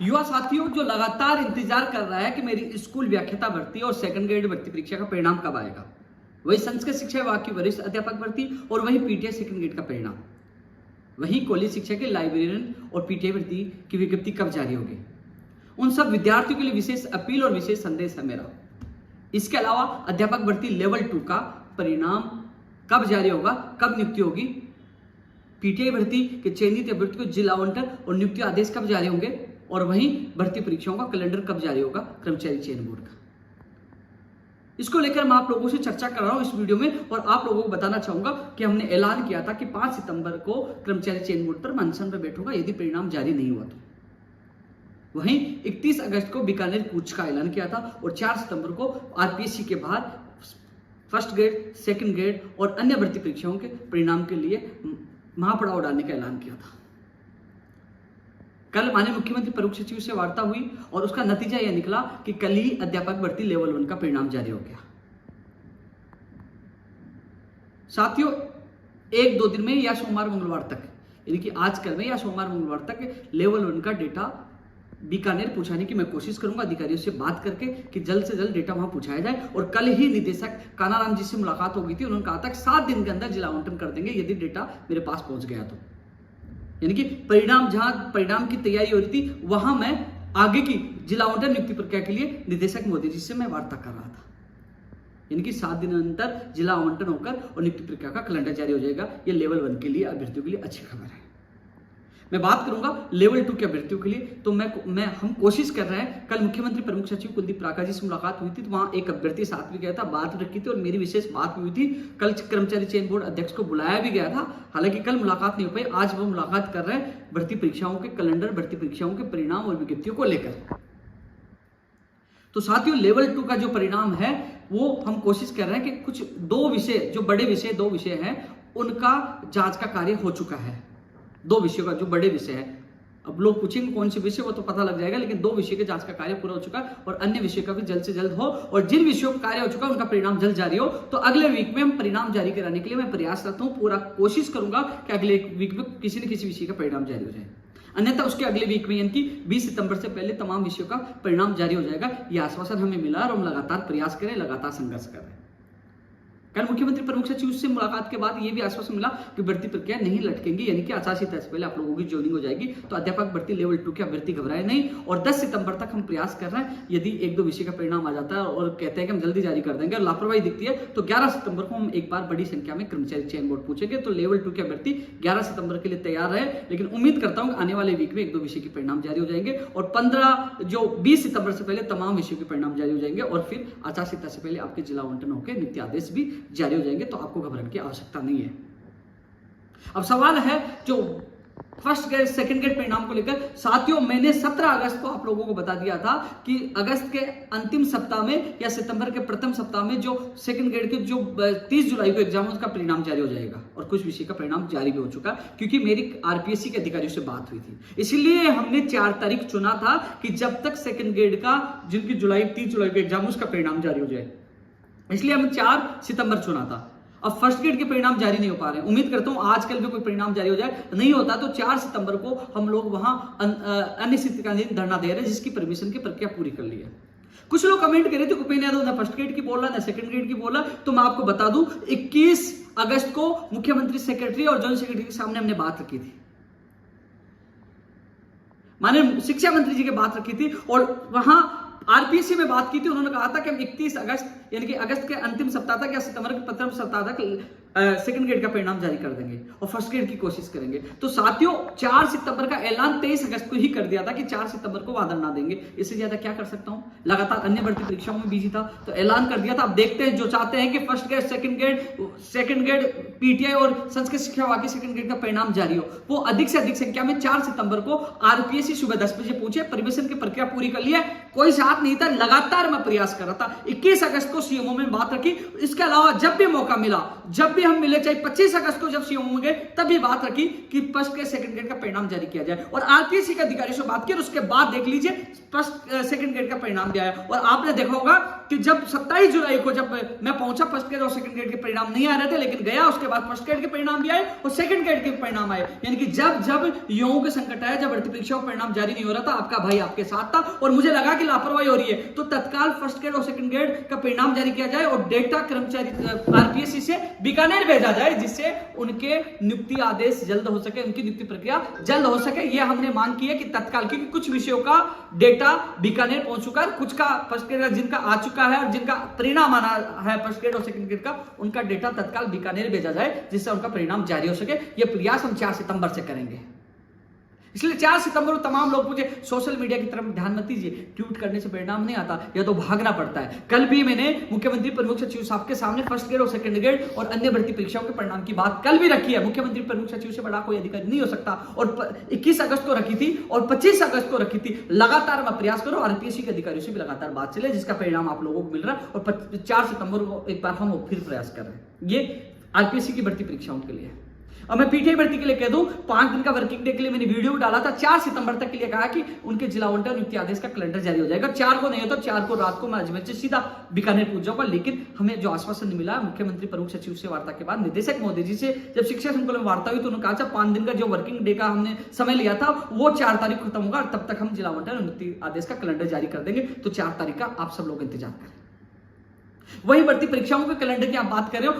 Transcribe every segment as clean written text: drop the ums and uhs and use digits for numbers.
युवा साथियों जो लगातार इंतजार कर रहा है कि मेरी स्कूल व्याख्याता भर्ती और सेकंड ग्रेड भर्ती परीक्षा का परिणाम कब आएगा, वही संस्कृत शिक्षा विभाग की वरिष्ठ अध्यापक भर्ती और वही पीटीआई सेकंड ग्रेड का परिणाम, वही कॉलेज शिक्षा के लाइब्रेरियन और पीटीआई भर्ती की विज्ञप्ति कब जारी होगी, उन सब विद्यार्थियों के लिए विशेष अपील और विशेष संदेश है मेरा। इसके अलावा अध्यापक भर्ती लेवल 2 का परिणाम कब जारी होगा, कब नियुक्ति होगी, पीटीआई भर्ती के चयनित अभ्यर्थी को जिला आवंटन और नियुक्ति आदेश कब जारी होंगे, और वहीं भर्ती परीक्षाओं का कैलेंडर कब जारी होगा कर्मचारी चयन बोर्ड का। इसको लेकर मैं आप लोगों से चर्चा कर रहा हूं इस वीडियो में, और आप लोगों को बताना चाहूंगा कि हमने ऐलान किया था कि 5 सितंबर को कर्मचारी चयन बोर्ड पर अनशन पर बैठूंगा यदि परिणाम जारी नहीं हुआ तो। वहीं 31 अगस्त को बीकानेर कूच का ऐलान किया था और 4 सितंबर को आरपीएससी के बाद फर्स्ट ग्रेड, सेकंड ग्रेड और अन्य भर्ती परीक्षाओं के परिणाम के लिए महापड़ाव डालने का ऐलान किया था। कल माननीय मुख्यमंत्री प्रमुख सचिव से वार्ता हुई और उसका नतीजा यह निकला कि कल ही अध्यापक भर्ती लेवल 1 का परिणाम जारी हो गया। साथियों, 1-2 दिन में या सोमवार मंगलवार तक, यानी कि आज कल में या सोमवार मंगलवार तक लेवल 1 का डेटा बीकानेर पहुंचाने की मैं कोशिश करूंगा अधिकारियों से बात करके कि जल्द से जल्द डेटा वहां पहुंचाया जाए। और कल ही निदेशक कानाराम जी से मुलाकात हो गई थी, उन्होंने कहा था कि 7 दिन के अंदर जिला आवंटन कर देंगे यदि डेटा मेरे पास पहुंच गया तो। यानी कि परिणाम, जहां परिणाम की तैयारी हो रही थी वहां मैं आगे की जिला आवंटन नियुक्ति प्रक्रिया के लिए निदेशक मोदी जी से मैं वार्ता कर रहा था। यानी कि 7 दिन अंतर जिला आवंटन होकर और नियुक्ति प्रक्रिया का कैलेंडर जारी हो जाएगा। ये लेवल 1 के लिए अभ्यर्थियों के लिए अच्छी खबर है। मैं बात करूंगा लेवल 2 के अभ्यर्थियों के लिए, तो हम कोशिश कर रहे हैं। कल मुख्यमंत्री प्रमुख सचिव कुलदीप प्राका जी से मुलाकात हुई थी, तो वहां एक अभ्यर्थी साथ भी गया था, बात रखी थी और मेरी विशेष बात हुई थी। कल कर्मचारी चयन बोर्ड अध्यक्ष को बुलाया भी गया था, हालांकि कल मुलाकात नहीं हो पाई। आज वो मुलाकात कर रहे हैं भर्ती परीक्षाओं के कैलेंडर, भर्ती परीक्षाओं के परिणाम और विज्ञप्तियों को लेकर। तो साथियों, लेवल 2 का जो परिणाम है वो हम कोशिश कर रहे हैं कि कुछ 2 विषय, जो बड़े विषय 2 विषय हैं, उनका जांच का कार्य हो चुका है। 2 विषयों का जो बड़े विषय है, अब लोग पूछेंगे कौन से विषय, वो तो पता लग जाएगा, लेकिन 2 विषय के जांच का कार्य पूरा हो चुका है और अन्य विषय का भी जल्द से जल्द हो। और जिन विषयों का कार्य हो चुका है उनका परिणाम जल्द जारी हो, तो अगले वीक में हम परिणाम जारी कराने के लिए मैं प्रयासरत हूं। पूरा कोशिश करूंगा कि अगले वीक में किसी न किसी विषय का परिणाम जारी हो जाए, अन्यथा उसके अगले वीक में यानी कि 20 सितंबर से पहले तमाम विषयों का परिणाम जारी हो जाएगा। यह आश्वासन हमें मिला और हम लगातार प्रयास करें, लगातार संघर्ष करें। कल मुख्यमंत्री प्रमुख सचिव से मुलाकात के बाद यह भी आश्वासन मिला कि भर्ती प्रक्रिया नहीं लटकेंगी, यानी कि 88 तक से पहले आप लोगों की ज्वाइनिंग हो जाएगी। तो अध्यापक भर्ती लेवल 2 के अभ्यर्थी घबराए नहीं, और 10 सितंबर तक हम प्रयास कर रहे हैं। यदि 1-2 विषय का परिणाम आ जाता है और कहते हैं कि हम जल्दी जारी कर देंगे और लापरवाही दिखती है, तो 11 सितंबर को हम एक बार बड़ी संख्या में कर्मचारी चयन बोर्ड पूछेंगे। तो लेवल 2 के अभ्यर्थी 11 सितंबर के लिए तैयार रहे, लेकिन उम्मीद करता हूं आने वाले वीक में 1-2 विषय के परिणाम जारी हो जाएंगे और 20 सितंबर से पहले तमाम विषयों के परिणाम जारी हो जाएंगे और फिर आचार संहिता से पहले आपके जिला आवंटन होकर नियुक्ति आदेश भी जारी हो जाएंगे। तो आपको घबराने की आवश्यकता नहीं है। अब सवाल है जो फर्स्ट ग्रेड, सेकंड ग्रेड परिणाम को लेकर। साथियों, मैंने 17 अगस्त को आप लोगों को बता दिया था कि अगस्त के अंतिम सप्ताह में या सितंबर के प्रथम सप्ताह में जो सेकंड ग्रेड के जो 30 जुलाई को एग्जाम, उसका परिणाम जारी हो जाएगा और कुछ विषय का परिणाम जारी भी हो चुका, क्योंकि मेरी आरपीएससी के अधिकारियों से बात हुई थी। इसलिए हमने 4 तारीख चुना था कि जब तक सेकंड ग्रेड का, जिनकी 30 जुलाई को एग्जाम, उसका परिणाम जारी हो जाए, इसलिए हमने 4 सितंबर चुना था। अब फर्स्ट ग्रेड के परिणाम जारी नहीं हो पा रहे हैं, उम्मीद करता हूं आजकल भी कोई परिणाम जारी हो जाए। नहीं होता तो 4 सितंबर को हम लोग वहां अनिश्चितकालीन धरना दे रहे हैं, जिसकी परमिशन की प्रक्रिया पूरी कर ली है। कुछ लोग कमेंट कर रहे थे उपेंद्र यादव ना फर्स्ट ग्रेड की बोल रहा ना सेकंड ग्रेड की बोल रहा, तो मैं आपको बता दूं 21 अगस्त को मुख्यमंत्री सेक्रेटरी और जॉइंट सेक्रेटरी के सामने हमने बात रखी थी, माननीय शिक्षा मंत्री जी की बात रखी थी और वहां आरपीएससी में बात की थी। उन्होंने कहा था कि हम 31 अगस्त यानी कि अगस्त के अंतिम सप्ताह तक या सितंबर के प्रथम सप्ताह तक सेकंड ग्रेड का परिणाम जारी कर देंगे और फर्स्ट ग्रेड की कोशिश करेंगे। तो साथियों, 4 सितंबर का ऐलान 23 अगस्त को ही कर दिया था कि 4 सितंबर को वादा ना देंगे। इससे ज्यादा क्या कर सकता हूं, लगातार अन्य भर्ती परीक्षाओं में बिजी था, तो ऐलान कर दिया था। अब देखते हैं, जो चाहते हैं कि first grade, second grade PTI और संस्कृत शिक्षा विभाग की सेकंड ग्रेड का परिणाम जारी हो, वो अधिक से अधिक संख्या में 4 सितंबर को आरपीएससी सुबह 10 बजे पहुंचे, परमिशन की प्रक्रिया पूरी कर ली है। कोई साथ नहीं था, लगातार मैं प्रयास कर रहा था। 21 अगस्त को सीएमओ में बात रखी, इसके अलावा जब भी मौका मिला, जब भी हम मिले, चाहे 25 अगस्त को जब सीएमओ में गए, तभी बात रखी कि फर्स्ट ग्रेड, सेकंड ग्रेड का परिणाम जारी किया जाए और आरपीएससी के अधिकारियों से बात की और उसके बाद देख लीजिए फर्स्ट सेकंड ग्रेड का परिणाम दिया है। और आपने देखा होगा कि जब 27 जुलाई को जब मैं पहुंचा, फर्स्ट ग्रेड और सेकंड ग्रेड के परिणाम नहीं आ रहे थे, लेकिन गया उसके बाद फर्स्ट ग्रेड के परिणाम भी आए और सेकंड ग्रेड के परिणाम आए। यानी कि जब जब युवाओं के संकट आया, जब भर्ती परीक्षाओं का परिणाम जारी नहीं हो रहा था, आपका भाई आपके साथ था और मुझे लगा कि लापरवाही हो रही है, तो तत्काल फर्स्ट ग्रेड और सेकंड ग्रेड का परिणाम जारी किया जाए और डेटा कर्मचारी आरपीएससी से बीकानेर भेजा जाए, जिससे उनके नियुक्ति आदेश जल्द हो सके, उनकी नियुक्ति प्रक्रिया जल्द हो सके। यह हमने मांग की है कि तत्काल, क्योंकि कुछ विषयों का डेटा बीकानेर पहुंच चुका है, कुछ का फर्स्ट ग्रेड जिनका आ चुका है और जिनका परिणाम आना है फर्स्ट ग्रेड और सेकंड ग्रेड का, उनका डेटा तत्काल बीकानेर भेजा जाए, जिससे उनका परिणाम जारी हो सके। यह प्रयास हम 4 सितंबर से करेंगे। इसलिए 4 सितंबर को तमाम लोग मुझे सोशल मीडिया की तरफ ध्यान मत दीजिए, ट्वीट करने से परिणाम नहीं आता, यह तो भागना पड़ता है। कल भी मैंने मुख्यमंत्री प्रमुख सचिव साहब के सामने फर्स्ट ग्रेड और सेकंड ग्रेड और अन्य भर्ती परीक्षाओं के परिणाम की बात कल भी रखी है। मुख्यमंत्री प्रमुख सचिव से बड़ा कोई अधिकारी नहीं हो सकता, और 21 अगस्त को रखी थी और 25 अगस्त को रखी थी। लगातार मैं प्रयास करो, आरपीएससी के अधिकारियों से भी लगातार बात चले, जिसका परिणाम आप लोगों को मिल रहा है। और 4 सितंबर को एक बार हम फिर प्रयास कर रहे हैं। ये आरपीएससी की भर्ती परीक्षाओं के लिए। और मैं पीटीआई भर्ती के लिए कह दूं, 5 दिन का वर्किंग डे के लिए मैंने वीडियो डाला था। 4 सितंबर तक के लिए कहा कि उनके जिला आवंटन नियुक्ति आदेश का कैलेंडर जारी हो जाएगा। 4 को नहीं हो तो 4 को रात को मैं अजमेर से सीधा बीकानेर पहुंच जाऊंगा। लेकिन हमें जो आश्वासन मिला मुख्यमंत्री प्रमुख सचिव से वार्ता के बाद, निदेशक महोदय जी से जब शिक्षा संकुल में वार्ता हुई, तो उन्होंने कहा 5 दिन का जो वर्किंग डे का हमने समय लिया था वो 4 तारीख खत्म होगा, और तब तक हम जिला आवंटन नियुक्ति आदेश का कैलेंडर जारी कर देंगे। तो 4 तारीख का आप सब लोग इंतजार करें। वही भर्ती परीक्षाओं के कैलेंडर की आप बात कर रहे हो,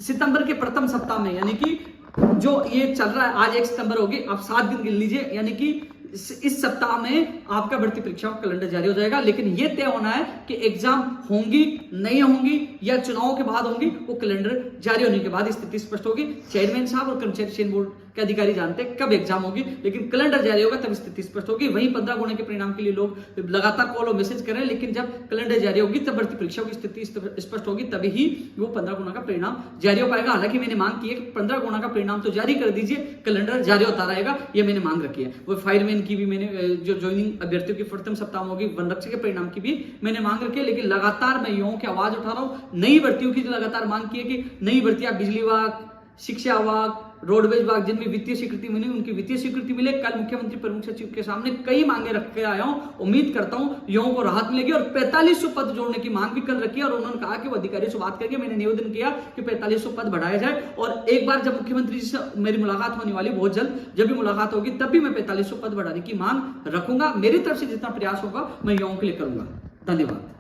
सितंबर के प्रथम सप्ताह में, यानी कि जो ये चल रहा है, आज 1 सितंबर होगी, आप 7 दिन गिन लीजिए, यानी कि इस सप्ताह में आपका भर्ती परीक्षाओं का कैलेंडर जारी हो जाएगा। लेकिन यह तय होना है कि एग्जाम होंगी नहीं होंगी या चुनाव के बाद होंगी, वो कैलेंडर जारी होने के बाद स्थिति स्पष्ट होगी। चेयरमैन साहब और कर्मचारी चयन बोर्ड के अधिकारी जानते हैं कब एग्जाम होगी, लेकिन कैलेंडर जारी होगा तब स्थिति स्पष्ट होगी। वहीं 15 गुणे के परिणाम के लिए लोग लगातार कॉल और मैसेज कर रहे हैं, लेकिन जब कैलेंडर जारी होगी तब भर्ती परीक्षाओं की स्थिति स्पष्ट होगी, तभी ही वो 15 गुना का परिणाम जारी हो पाएगा। हालांकि मैंने मांग की है कि 15 गुना का परिणाम तो जारी कर दीजिए, कैलेंडर जारी होता रहेगा, ये मैंने मांग रखी है। वो फायरमैन की भी मैंने, जो ज्वाइनिंग अभ्यर्थियों की प्रथम सप्ताह में होगी, वन रक्षक के परिणाम की भी मैंने मांग रखी है। लेकिन लगातार मैं युवाओं की आवाज उठा रहा हूं, नई भर्तियों की जो लगातार मांग की है कि नई भर्तियां बिजली विभाग, शिक्षा विभाग, रोडवेज विभाग, जिनमें वित्तीय स्वीकृति मिली उनकी वित्तीय स्वीकृति मिले। कल मुख्यमंत्री प्रमुख सचिव के सामने कई मांगे रख के आया हूं, उम्मीद करता हूं युवाओं को राहत मिलेगी। और 4500 पद जोड़ने की मांग भी कल रखी है, और उन्होंने कहा कि वो अधिकारियों से बात करके मैंने निवेदन किया कि 4500 पद बढ़ाया जाए। और एक बार जब मुख्यमंत्री जी से मेरी मुलाकात होने वाली बहुत जल्द, जब भी मुलाकात होगी तब भी मैं 4500 पद बढ़ाने की मांग रखूंगा। मेरी तरफ से जितना प्रयास होगा मैं युवाओं के लिए करूंगा। धन्यवाद।